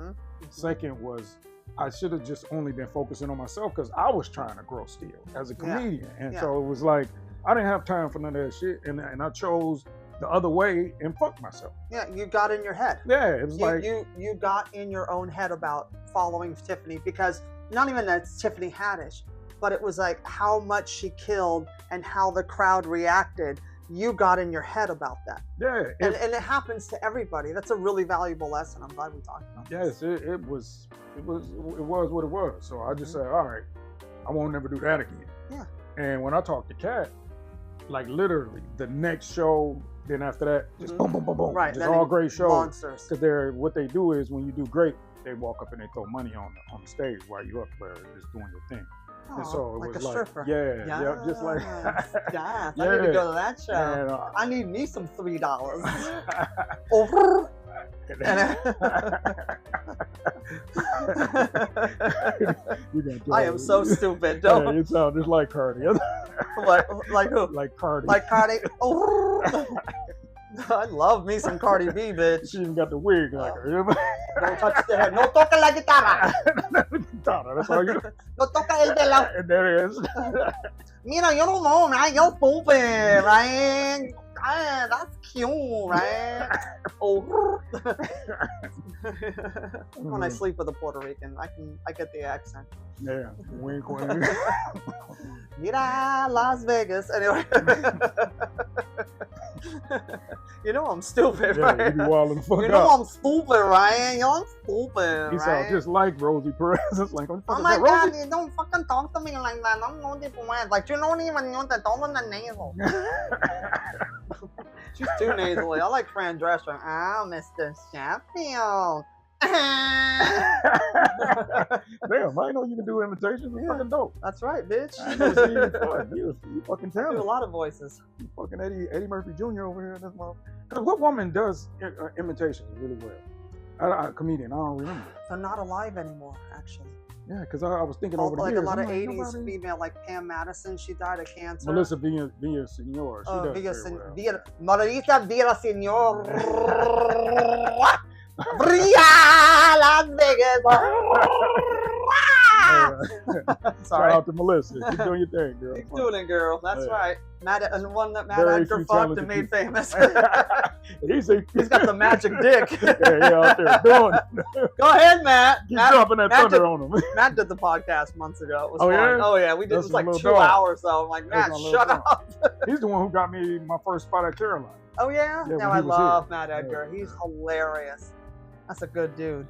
B: Second was, I should have just only been focusing on myself because I was trying to grow still as a comedian. And so it was like, I didn't have time for none of that shit. And I chose the other way and fucked myself.
A: Yeah, you got in your head.
B: Yeah, it was
A: you got in your own head about following Tiffany, because not even that Tiffany Haddish, but it was like how much she killed and how the crowd reacted. You got in your head about that.
B: Yeah.
A: And it happens to everybody. That's a really valuable lesson. I'm glad we talked about
B: this. Yes, it was what it was. So I just said, all right, I won't never do that again.
A: Yeah.
B: And when I talked to Katt, like literally the next show, then after that, just boom, boom, boom, boom.
A: Right.
B: Just all great shows.
A: Monsters.
B: Because what they do is when you do great, they walk up and they throw money on the stage while you up there just doing your thing.
A: Oh,
B: and so it
A: like
B: was
A: a stripper.
B: Yeah, just like
A: yes, I need to go to that show. And, I need me some $3. I am so stupid.
B: Yeah, you sound just like Cardi.
A: Like who?
B: Like Cardi.
A: Like Cardi. I love me some Cardi B, bitch.
B: She even got the wig like her.
A: Don't touch the head. No toca la guitarra.
B: That's all you.
A: No toca el pelo.
B: And there it is.
A: Mira, yo no know, right? You're stupid, right? Ah, that's cute, right? When I sleep with a Puerto Rican, I get the accent.
B: Yeah, wink, wink.
A: Mira, Las Vegas. Anyway. You know I'm stupid, right?
B: You be wilding the fuck
A: You know I'm stupid, right? You know I'm stupid,
B: He sounds just like Rosie Perez. It's like,
A: oh my God, you don't fucking talk to me like that. I'm not even like, you don't even know that all in the nasal. She's too nasally. I like Fran Drescher. Oh, Mr. Sheffield. Damn,
B: I know you can do imitations. It's fucking dope.
A: That's right, bitch.
B: You fucking talented.
A: I do a lot of voices.
B: You fucking Eddie Murphy Jr. over here in this motherfucker. Because what woman does imitations really well? A comedian, I don't remember.
A: They're not alive anymore, actually.
B: Yeah, because I was thinking over the
A: years.
B: Like
A: a lot of 80s female, like Pam Madison, she died of cancer.
B: Melissa Villaseñor. She does very well.
A: Margarita Villaseñor. Bria Las Vegas. Sorry.
B: Shout out to Melissa. Keep doing your thing, girl.
A: Keep doing it, girl. That's right. And the one that Matt
B: Very
A: Edgar
B: few
A: fucked and
B: talented
A: made famous.
B: He's
A: got the magic dick.
B: yeah, out there doing it.
A: Go ahead, Matt.
B: Keep dropping that thunder on him.
A: Matt did the podcast months ago. It was
B: Oh,
A: fun.
B: yeah?
A: Oh, yeah. We did. It was like 2 hours, though. I'm like, Matt, shut up.
B: He's the one who got me my first spot at Caroline.
A: Oh, yeah?
B: Yeah,
A: now,
B: when
A: I
B: he was
A: love
B: here.
A: Matt Edgar.
B: Yeah.
A: He's hilarious. That's a good dude.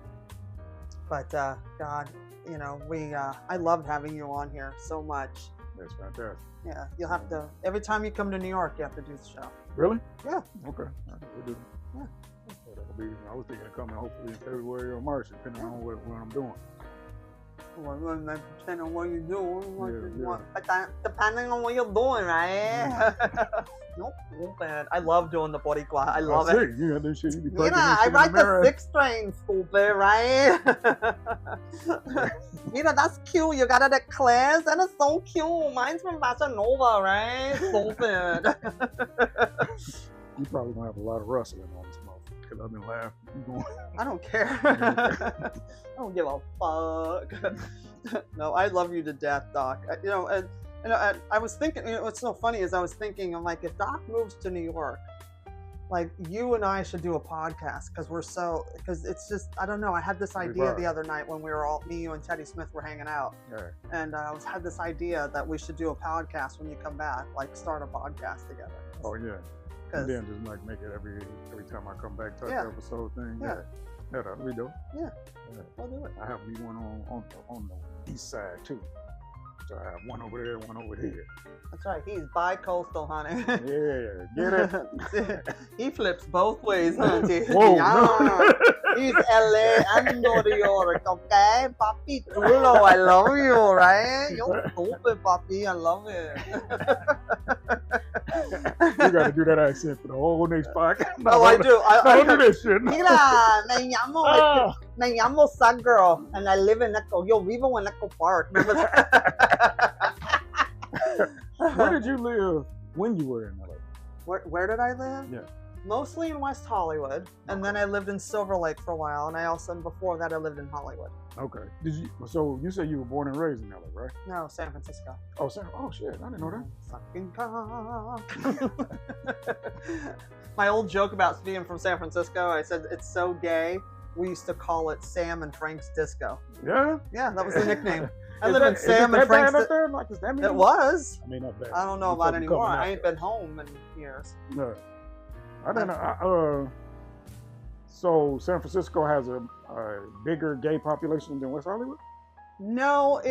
A: But, God, you know, I loved having you on here so much.
B: That's fantastic.
A: Yeah, you'll have to, every time you come to New York, you have to do the show.
B: Really?
A: Yeah.
B: Okay. All right, we'll do it.
A: Yeah.
B: I was thinking of coming hopefully in February or March, depending on what I'm doing.
A: Well, depending on what you're doing.
B: Yeah.
A: Depending on what you're doing, right? Nope, stupid. I love doing the Boricua. I love it.
B: You got this shit. You be
A: I ride the 6 train, stupid, right? That's cute. You got it at Claire's, and it's so cute. Mine's from Nova, right? Stupid.
B: You probably gonna have a lot of rustling on this month because I've been laughing.
A: I don't care. I don't give a fuck. No, I love you to death, Doc. I was thinking, what's so funny is I was thinking, I'm like, if Doc moves to New York, like, you and I should do a podcast because it's just, I don't know. I had this idea the other night when we were me, you, and Teddy Smith were hanging out.
B: Yeah.
A: And I had this idea that we should do a podcast when you come back, like start a podcast together.
B: Oh, yeah. And then just like make it every time I come back, touch episode thing. Yeah. Yeah, that'll be dope.
A: Yeah. I'll do it.
B: I have me one on the east side too. So I have one over there, one over here.
A: That's right. He's bi-coastal, honey.
B: Yeah, get it?
A: He flips both ways, honey.
B: Whoa,
A: yeah. He's LA and New York, okay? Papi chulo, I love you, right? You're stupid, papi. I love it.
B: You got to do that accent for the whole next podcast.
A: No, I do.
B: I do this shit.
A: Mira, me llamo Sad Girl, and I live in Echo. Yo vivo en Echo Park.
B: Where did you live when you were in LA?
A: Where did I live?
B: Yeah.
A: Mostly in West Hollywood, and then I lived in Silver Lake for a while, and I also, before that, I lived in Hollywood.
B: Okay. So you said you were born and raised in LA, right?
A: No, San Francisco.
B: Oh, shit, I didn't know that.
A: Fucking cock. My old joke about being from San Francisco, I said it's so gay, we used to call it Sam and Frank's Disco.
B: Yeah?
A: Yeah, that was the nickname. I live in Sam and Frank's Disco. It was.
B: I mean, not bad.
A: I don't know about anymore. I ain't been home in years.
B: No. I don't know. So San Francisco has a bigger gay population than West Hollywood?
A: No,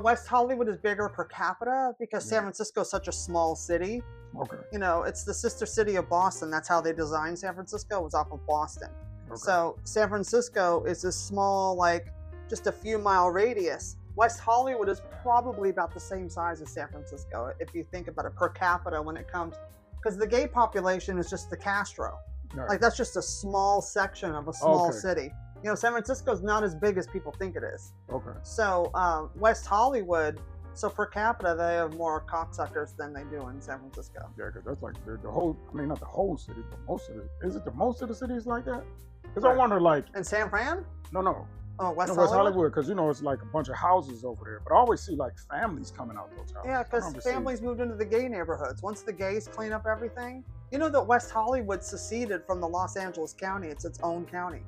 A: West Hollywood is bigger per capita because San Francisco is such a small city.
B: Okay.
A: It's the sister city of Boston. That's how they designed San Francisco, was off of Boston. Okay. So San Francisco is this small, like, just a few mile radius. West Hollywood is probably about the same size as San Francisco, if you think about it per capita when it comes, because the gay population is just the Castro. Right. Like, that's just a small section of a small city. San Francisco's not as big as people think it is. Okay. So West Hollywood, so per capita, they have more cocksuckers than they do in San Francisco.
B: Yeah, because that's like the whole, I mean, not the whole city, but most of it. Is it most of the cities like that? Because I wonder, like...
A: In San Fran?
B: No.
A: Oh, West Hollywood?
B: Because, it's like a bunch of houses over there. But I always see, like, families coming out those houses.
A: Yeah, because families moved into the gay neighborhoods. Once the gays clean up everything... You know that West Hollywood seceded from the Los Angeles County. It's its own county.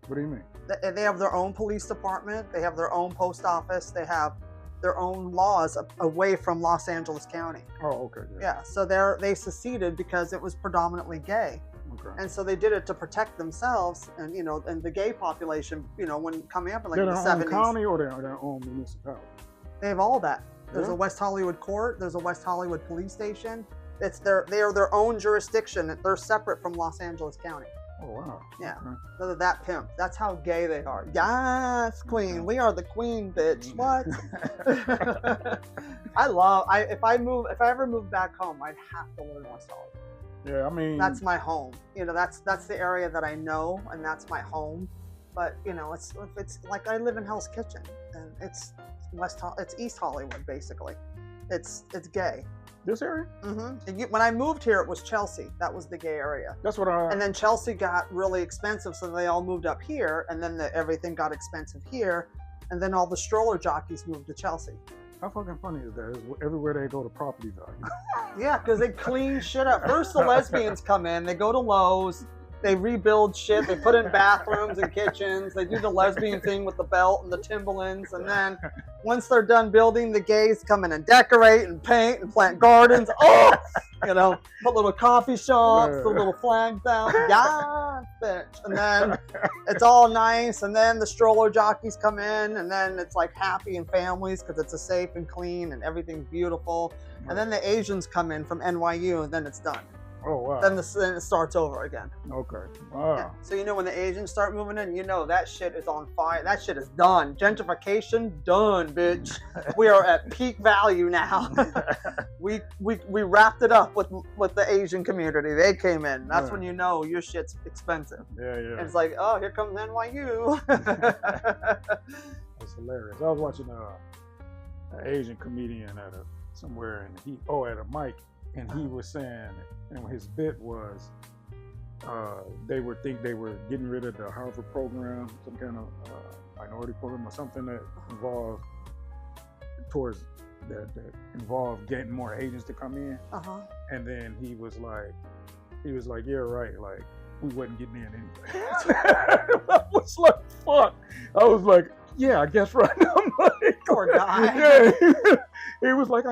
B: What do you mean?
A: They have their own police department. They have their own post office. They have their own laws away from Los Angeles County.
B: Oh, okay.
A: Yeah, so they seceded because it was predominantly gay. Okay. And so they did it to protect themselves, and and the gay population, when coming up in like the 70s.
B: Their own county or their own municipality?
A: They have all that. There's a West Hollywood court. There's a West Hollywood police station. They are their own jurisdiction. They're separate from Los Angeles County.
B: Oh wow.
A: Yeah. Okay. They're that pimp. That's how gay they are. Yes, queen. Okay. We are the queen, bitch. What? If I ever move back home, I'd have to live in West Hollywood.
B: Yeah, I mean,
A: that's my home. That's the area that I know, and that's my home. But it's like I live in Hell's Kitchen, and it's East Hollywood basically. It's gay.
B: This area?
A: Mm-hmm. When I moved here, it was Chelsea. That was the gay area.
B: That's what
A: And then Chelsea got really expensive, so they all moved up here, and then everything got expensive here. And then all the stroller jockeys moved to Chelsea.
B: How fucking funny is that? Everywhere they go to property value.
A: Yeah, because they clean shit up. First, the lesbians come in. They go to Lowe's. They rebuild shit. They put in bathrooms and kitchens. They do the lesbian thing with the belt and the Timberlands. And then once they're done building, the gays come in and decorate and paint and plant gardens. Oh, you know, put little coffee shops, the little flags out. Yeah, bitch. And then it's all nice. And then the stroller jockeys come in. And then it's like happy and families because it's a safe and clean and everything's beautiful. And then the Asians come in from NYU and then it's done.
B: Oh, wow.
A: Then it starts over again.
B: Okay. Wow.
A: Yeah. So, you know, when the Asians start moving in, you know that shit is on fire. That shit is done. Gentrification, done, bitch. We are at peak value now. we wrapped it up with the Asian community. They came in. That's when you know your shit's expensive.
B: Yeah, yeah.
A: And it's like, oh, here comes NYU.
B: That's hilarious. I was watching an Asian comedian at somewhere, and at a mic. And he was saying, and his bit was, they were getting rid of the Harvard program, some kind of minority program or something that involved involved getting more Asians to come in. And then he was like, yeah, right, like we wasn't getting in anyway. I was like, fuck. I was like, yeah, I guess right. I'm like,
A: poor guy.
B: Yeah. It was like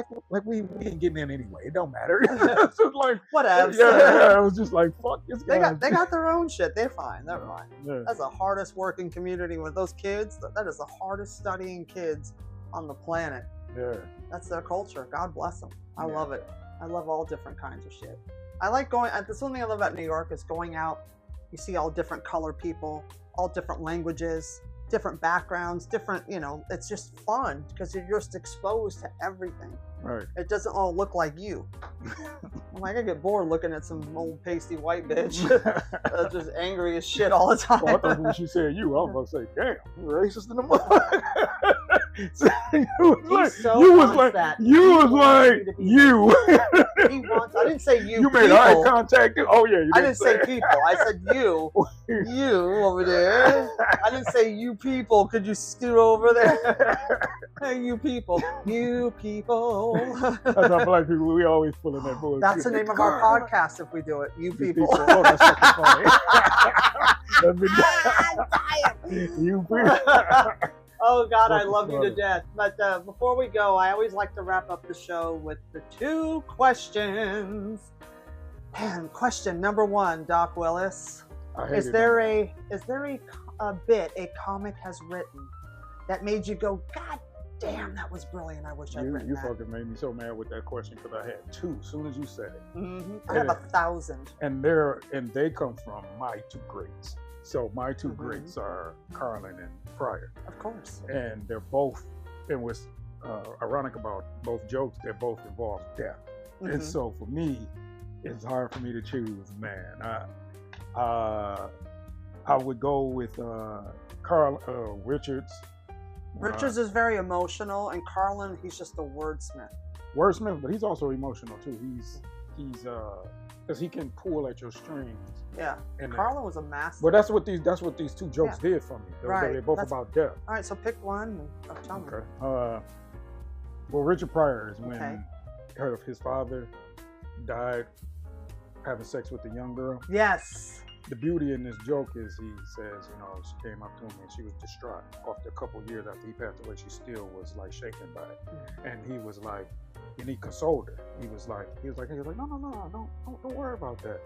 B: we ain't getting in anyway. It don't matter. It's just like
A: whatever.
B: Yeah, I was just like, fuck this guy.
A: They got their own shit. They're fine. They're fine.
B: Yeah.
A: That's the hardest working community with those kids. That is the hardest studying kids on the planet.
B: Yeah.
A: That's their culture. God bless them. I love it. I love all different kinds of shit. I like going. That's one thing I love about New York is going out. You see all different color people, all different languages, different backgrounds, different, you know, it's just fun because you're just exposed to everything.
B: Right.
A: It doesn't all look like you. I'm like, I get bored looking at some old pasty white bitch that's just angry as shit all the time.
B: Well, I thought when she said you, I was about to say, damn, you're racist in the mud. You was like,
A: He wants, I didn't say you.
B: You made eye contact. Oh yeah,
A: I didn't say people. I said you. You over there. I didn't say you people. Could you scoot over there? Hey, you people. You people.
B: That's how black people, we always pulling that bullshit.
A: That's the name of our podcast if we do it. You people.
B: Oh, that's fucking funny. You people.
A: Oh God, I love you to death. But before we go, I always like to wrap up the show with the 2 questions. And question number 1, Doc Willis. Is there a bit a comic has written that made you go, God damn, that was brilliant. I wish I'd written that.
B: You fucking made me so mad with that question because I had 2 as soon as you said it.
A: Mm-hmm. I have 1,000.
B: And they come from my 2 greats. So my 2 greats are Carlin and Pryor.
A: Of course.
B: And they're both, and what's ironic about both jokes, they both involve death. And so for me, it's hard for me to choose, man. I would go with Richards.
A: Richards is very emotional, and Carlin, he's just a wordsmith.
B: Wordsmith, but he's also emotional too. He's because he can pull at your strings.
A: Yeah, and Carlin was a master.
B: But that's what these 2 jokes did for me. They're both about death.
A: All right, so pick one. And tell me.
B: Well, Richard Pryor is when his father died having sex with a young girl.
A: Yes.
B: The beauty in this joke is he says, she came up to him and she was distraught. After a couple of years after he passed away, she still was like shaken by it. And he was like, and he consoled her. He was like, no, don't worry about that.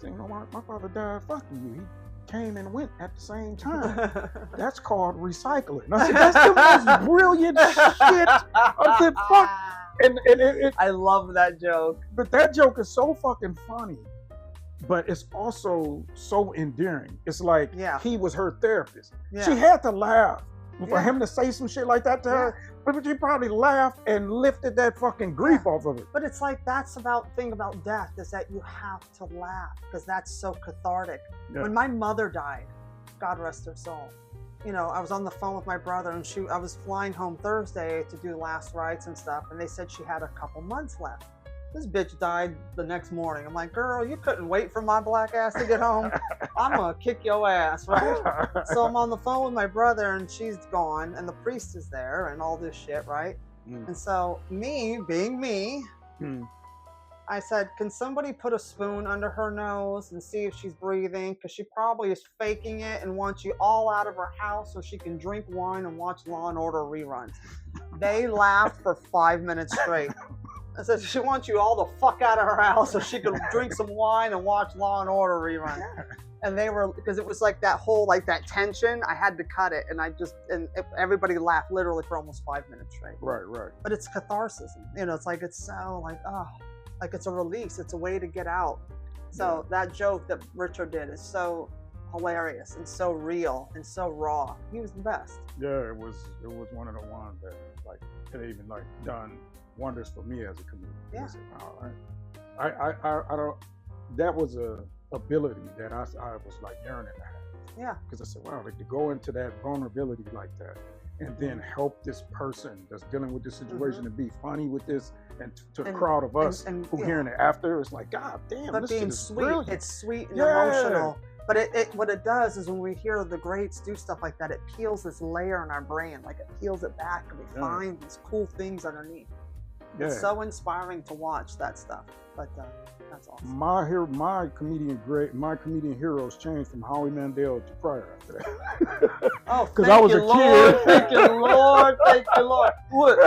B: Saying, my father died fucking you. He came and went at the same time. That's called recycling. I said, that's the most brilliant shit. I said, fuck. And
A: I love that joke.
B: But that joke is so fucking funny. But it's also so endearing. It's like he was her therapist. Yeah. She had to laugh for him to say some shit like that to her. But she probably laughed and lifted that fucking grief off of it.
A: But it's like that's thing about death is that you have to laugh because that's so cathartic. Yeah. When my mother died, God rest her soul, I was on the phone with my brother and I was flying home Thursday to do last rites and stuff, and they said she had a couple months left. This bitch died the next morning. I'm like, girl, you couldn't wait for my black ass to get home. I'm gonna kick your ass, right? So I'm on the phone with my brother, and she's gone, and the priest is there, and all this shit, right? And so me, being me, I said, can somebody put a spoon under her nose and see if she's breathing? Because she probably is faking it and wants you all out of her house so she can drink wine and watch Law and Order reruns. They laughed for 5 minutes straight. I said, she wants you all the fuck out of her house so she can drink some wine and watch Law and Order reruns. And they were, because it was like that whole, like that tension, I had to cut it. And everybody laughed literally for almost 5 minutes straight.
B: Right.
A: But it's catharsis. You know, it's like, it's so like, oh, like it's a release. It's a way to get out. So that joke that Richard did is so hilarious and so real and so raw. He was the best.
B: Yeah, it was one of the ones that like it even like done wonders for me as a comedian.
A: Yeah.
B: I don't. That was a ability that I was like yearning to have.
A: Yeah.
B: Because I said, wow, like to go into that vulnerability like that, and then help this person that's dealing with this situation to be funny with this, and to a crowd of us who hearing it after, it's like, God damn,
A: but
B: this
A: being
B: shit is
A: sweet,
B: brilliant.
A: it's sweet and emotional. But what it does is when we hear the greats do stuff like that, it peels this layer in our brain, like it peels it back, and we find these cool things underneath. It's so inspiring to watch that stuff. But that's awesome.
B: My comedian heroes changed from Howie Mandel to Pryor after that.
A: Oh,
B: because I was a kid.
A: Thank you, Lord. Thank you, Lord. What?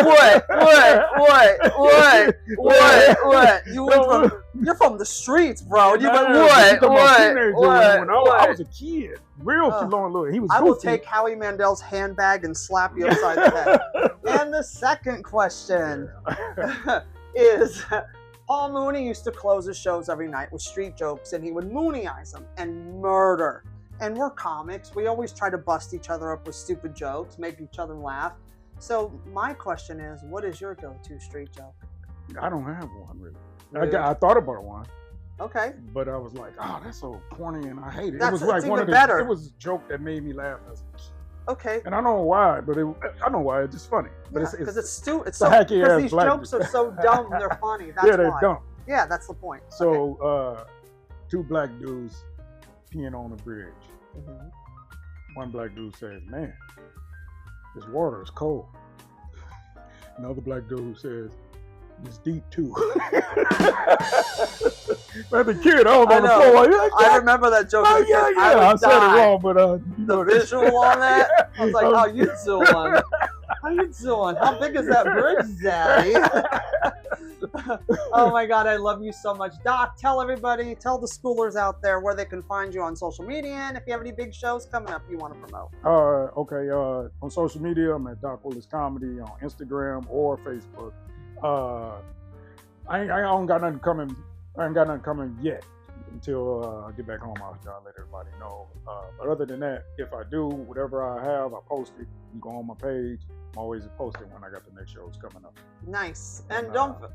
A: You're from the streets, bro. You went what?
B: I was a kid. Real forlorn little. He was.
A: I will take Howie Mandel's handbag and slap you upside the head. And the second question is, Paul Mooney used to close his shows every night with street jokes, and he would Mooney-ize them and murder. And we're comics. We always try to bust each other up with stupid jokes, make each other laugh. So my question is, what is your go-to street joke?
B: I don't have one, really. I thought about one.
A: Okay.
B: But I was like, oh, that's so corny, and I hate it.
A: It
B: was like one of the
A: better.
B: It was a joke that made me laugh as a kid.
A: Okay.
B: And I don't know why, but I know why. It's just funny. But
A: because it's stupid. It's
B: so hacky ass
A: these
B: black
A: jokes are so dumb, they're funny. That's
B: they're
A: why.
B: dumb.
A: Yeah, that's the point.
B: So, two black dudes peeing on a bridge.
A: Mm-hmm.
B: One black dude says, "Man, this water is cold." Another black dude says, "It's deep too." But the kid, I was on the floor. Like,
A: I remember that joke.
B: Oh, yeah. I said it wrong, but
A: the visual on that, I was like, "How you doing? How you doing? How big is that bridge, Daddy?" Oh my God, I love you so much, Doc. Tell everybody, tell the schoolers out there where they can find you on social media, and if you have any big shows coming up you want to promote.
B: Okay. On social media, I'm at Doc Willis Comedy on Instagram or Facebook. I ain't got nothing coming. I ain't got nothing coming yet until I get back home. I'll let everybody know. But other than that, if I do, whatever I have, I post it. You go on my page. I'm always posting when I got the next shows coming up.
A: Nice. And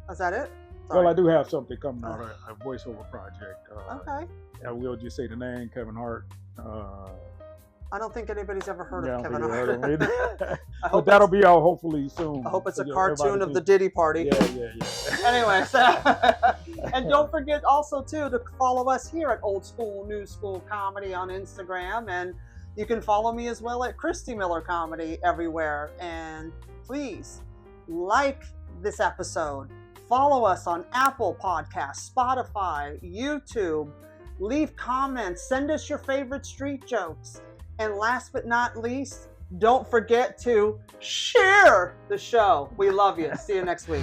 A: is that it? Sorry.
B: Well, I do have something coming out, a voiceover project.
A: Okay.
B: I will just say the name, Kevin Hart.
A: I don't think anybody's ever heard of Kevin
B: Hart.
A: But
B: that'll be out hopefully soon.
A: I hope it's a cartoon of the Diddy Party.
B: Yeah.
A: Anyway, and don't forget also too to follow us here at Old School New School Comedy on Instagram, and you can follow me as well at Christy Miller Comedy everywhere. And please like this episode. Follow us on Apple Podcasts, Spotify, YouTube. Leave comments. Send us your favorite street jokes. And last but not least, don't forget to share the show. We love you. See you next week.